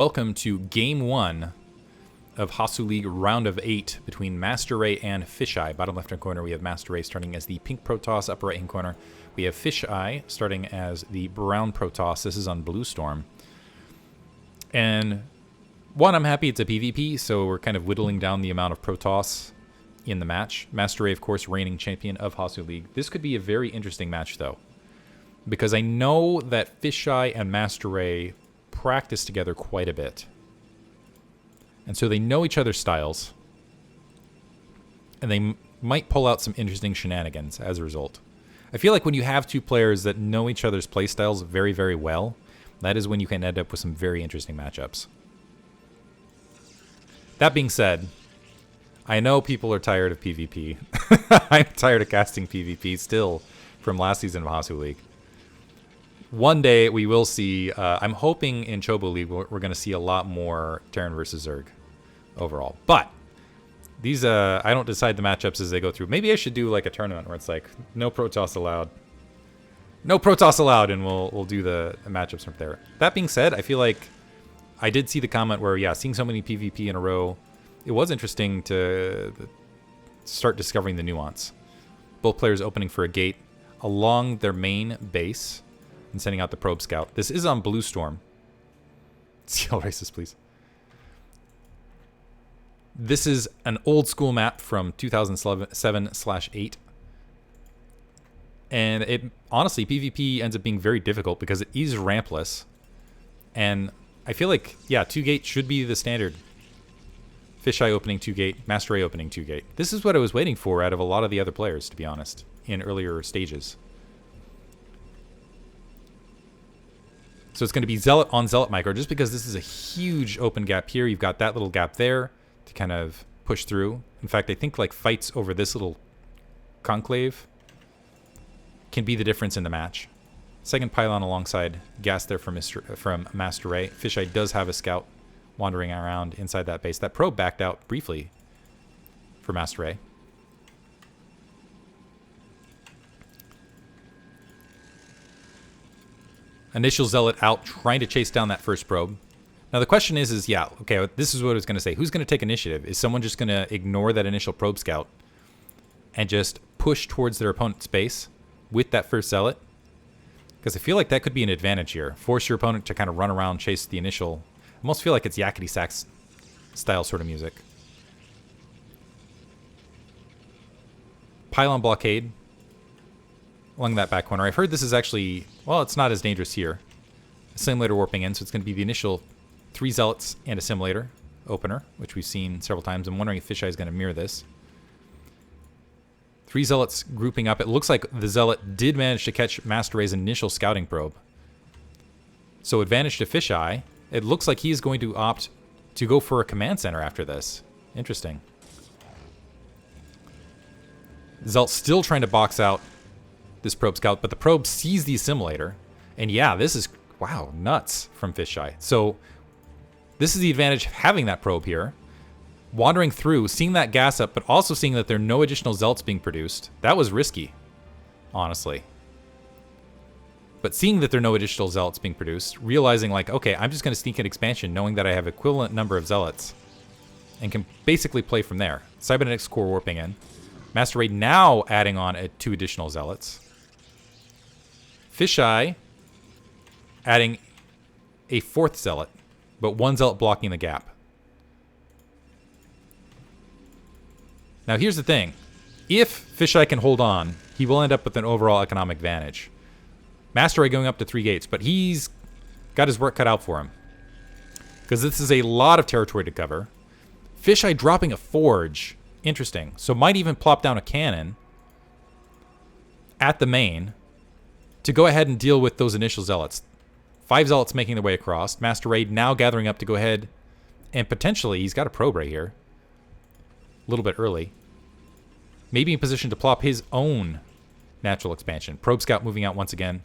Welcome to Game 1 of Hasuleague Round of 8 between MasterRey and Fishchei. Bottom left-hand corner, we have MasterRey starting as the pink Protoss. Upper right-hand corner, we have Fishchei starting as the brown Protoss. This is on Blue Storm. And one, I'm happy it's a PvP, so we're kind of whittling down the amount of Protoss in the match. MasterRey, of course, reigning champion of Hasuleague. This could be a very interesting match, though, because I know that Fishchei and MasterRey practice together quite a bit. And so they know each other's styles. And they might pull out some interesting shenanigans as a result. I feel like when you have two players that know each other's playstyles very, very well, that is when you can end up with some very interesting matchups. That being said, I know people are tired of PvP. I'm tired of casting PvP still from last season of Hasuleague. One day we will see, I'm hoping in Chobo League we're going to see a lot more Terran versus Zerg overall. But these, I don't decide the matchups as they go through. Maybe I should do like a tournament where it's like, no Protoss allowed. No Protoss allowed, and we'll do the matchups from there. That being said, I feel like I did see the comment where, yeah, seeing so many PvP in a row, it was interesting to start discovering the nuance. Both players opening for a gate along their main base and sending out the probe scout. This is on Blue Storm. CL racist, please. This is an old school map from 2007/8. And it honestly, PvP ends up being very difficult because it is rampless. And I feel like, yeah, 2-gate should be the standard. Fishchei opening 2-gate, MasterRey opening 2-gate. This is what I was waiting for out of a lot of the other players, to be honest, in earlier stages. So it's going to be Zealot on Zealot micro, just because this is a huge open gap here. You've got that little gap there to kind of push through. In fact, I think like fights over this little conclave can be the difference in the match. Second pylon alongside gas there from MasterRey. Fishchei does have a scout wandering around inside that base. That probe backed out briefly for MasterRey. Initial Zealot out, trying to chase down that first probe. Now the question is yeah, okay, this is what I was going to say. Who's going to take initiative? Is someone just going to ignore that initial probe scout and just push towards their opponent's base with that first Zealot? Because I feel like that could be an advantage here. Force your opponent to kind of run around, chase the initial. I almost feel like it's Yakety Sax style sort of music. Pylon blockade along that back corner. I've heard this is actually, well, it's not as dangerous here. Assimilator warping in, so it's going to be the initial 3 Zealots and Assimilator opener, which we've seen several times. I'm wondering if Fishchei is going to mirror this. 3 Zealots grouping up. It looks like the Zealot did manage to catch MasterRey's initial scouting probe. So advantage to Fishchei. It looks like he's going to opt to go for a command center after this. Interesting. Zealot still trying to box out this probe scout, but the probe sees the assimilator. And yeah, this is, wow, nuts from Fishchei. So this is the advantage of having that probe here. Wandering through, seeing that gas up, but also seeing that there are no additional Zealots being produced. That was risky, honestly. But seeing that there are no additional Zealots being produced, realizing like, okay, I'm just going to sneak in expansion knowing that I have equivalent number of Zealots and can basically play from there. Cybernetics core warping in. MasterRey now adding on 2 additional Zealots. Fishchei adding a 4th Zealot, but 1 Zealot blocking the gap. Now here's the thing. If Fishchei can hold on, he will end up with an overall economic advantage. MasterRey going up to 3 gates, but he's got his work cut out for him. Because this is a lot of territory to cover. Fishchei dropping a forge. Interesting. So might even plop down a cannon at the main to go ahead and deal with those initial Zealots. 5 Zealots making their way across. MasterRey now gathering up to go ahead and potentially, he's got a probe right here. A little bit early. Maybe in position to plop his own natural expansion. Probe scout moving out once again.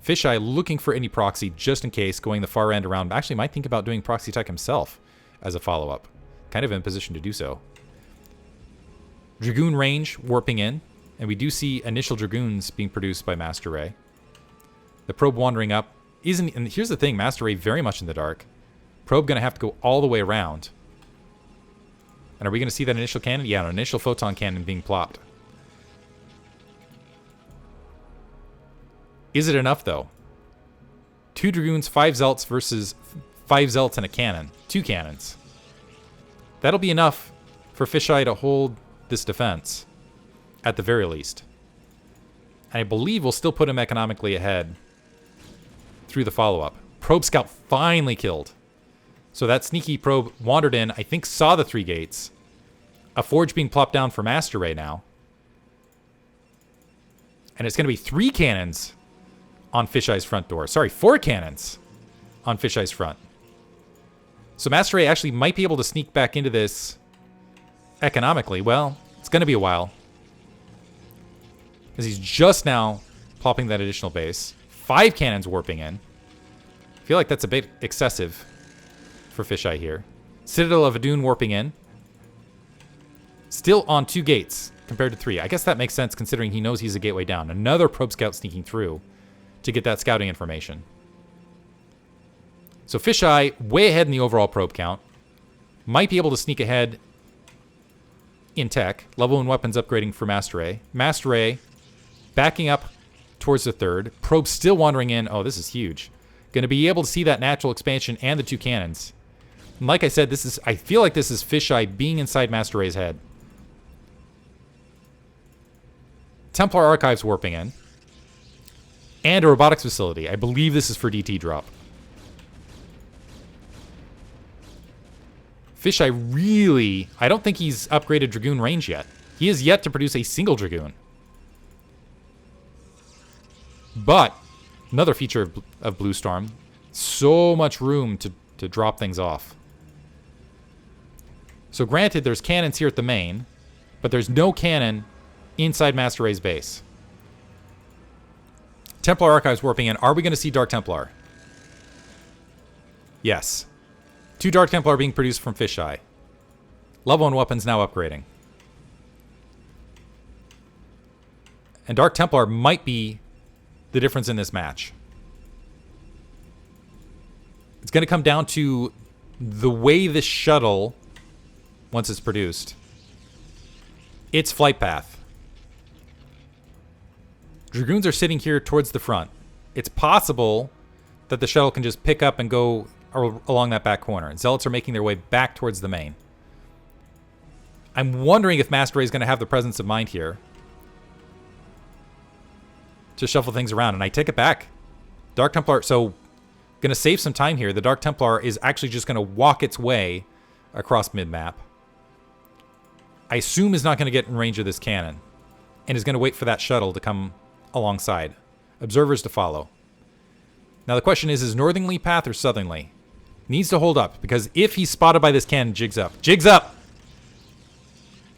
Fishchei looking for any proxy just in case, going the far end around. Actually might think about doing proxy tech himself as a follow-up. Kind of in position to do so. Dragoon range warping in. And we do see initial Dragoons being produced by MasterRey. The probe wandering up isn't, and here's the thing, MasterRey very much in the dark. Probe going to have to go all the way around. And are we going to see that initial cannon? Yeah, an initial photon cannon being plopped. Is it enough, though? 2 Dragoons, 5 Zealots versus 5 Zealots and a cannon. 2 cannons. That'll be enough for Fishchei to hold this defense, at the very least. And I believe we'll still put him economically ahead through the follow-up. Probe Scout finally killed. So that sneaky probe wandered in, I think saw the 3 gates. A forge being plopped down for MasterRey now. And it's going to be 3 cannons on Fishchei's front door. Sorry, 4 cannons on Fishchei's front. So MasterRey actually might be able to sneak back into this economically. Well, it's going to be a while. Because he's just now plopping that additional base. 5 cannons warping in. I feel like that's a bit excessive for Fishchei here. Citadel of Adun warping in. Still on 2 gates compared to 3. I guess that makes sense considering he knows he's a gateway down. Another probe scout sneaking through to get that scouting information. So Fishchei way ahead in the overall probe count. Might be able to sneak ahead in tech. Level 1 weapons upgrading for MasterRey. MasterRey backing up towards the 3rd. Probe still wandering in. Oh, this is huge. Going to be able to see that natural expansion and the 2 cannons. And like I said, I feel like this is Fishchei being inside MasterRey's head. Templar Archives warping in. And a robotics facility. I believe this is for DT drop. Fishchei really... I don't think he's upgraded Dragoon range yet. He has yet to produce a single Dragoon. But, another feature of Blue Storm, so much room to drop things off. So granted, there's cannons here at the main, but there's no cannon inside MasterRey's base. Templar Archives warping in. Are we going to see Dark Templar? Yes. 2 Dark Templar being produced from Fishchei. Level 1 weapons now upgrading. And Dark Templar might be the difference in this match. It's going to come down to the way this shuttle, once it's produced, its flight path. Dragoons are sitting here towards the front. It's possible that the shuttle can just pick up and go along that back corner. Zealots are making their way back towards the main. I'm wondering if MasterRey is going to have the presence of mind here to shuffle things around. And I take it back. Dark Templar, so going to save some time here. The Dark Templar is actually just going to walk its way across mid-map. I assume is not going to get in range of this cannon and is going to wait for that shuttle to come alongside. Observers to follow. Now the question is northernly path or southernly? Needs to hold up, because if he's spotted by this cannon, jigs up. Jigs up!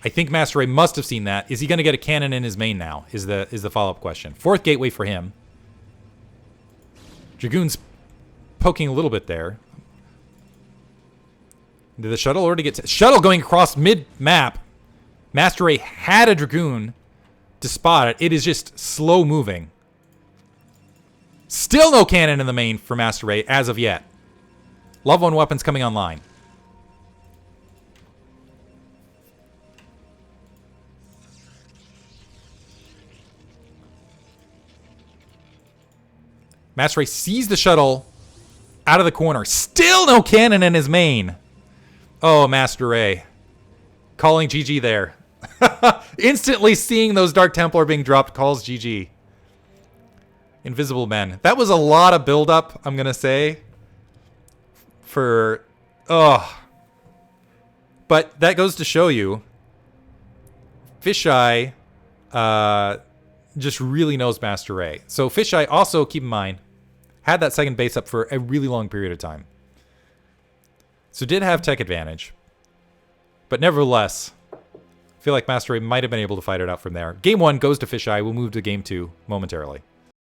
I think MasterRey must have seen that. Is he going to get a cannon in his main now, is the follow-up question. 4th gateway for him. Dragoon's poking a little bit there. Did the shuttle already get... Shuttle going across mid-map. MasterRey had a Dragoon to spot it. It is just slow moving. Still no cannon in the main for MasterRey as of yet. Level 1 weapons coming online. MasterRey sees the shuttle out of the corner. Still no cannon in his main. Oh, MasterRey. Calling GG there. Instantly seeing those Dark Templar being dropped calls GG. Invisible Men. That was a lot of build-up, I'm going to say. For... But that goes to show you, Fishchei just really knows MasterRey. So Fishchei also, keep in mind, had that second base up for a really long period of time. So did have tech advantage. But nevertheless, I feel like MasterRey might have been able to fight it out from there. Game 1 goes to Fishchei. We'll move to Game 2 momentarily.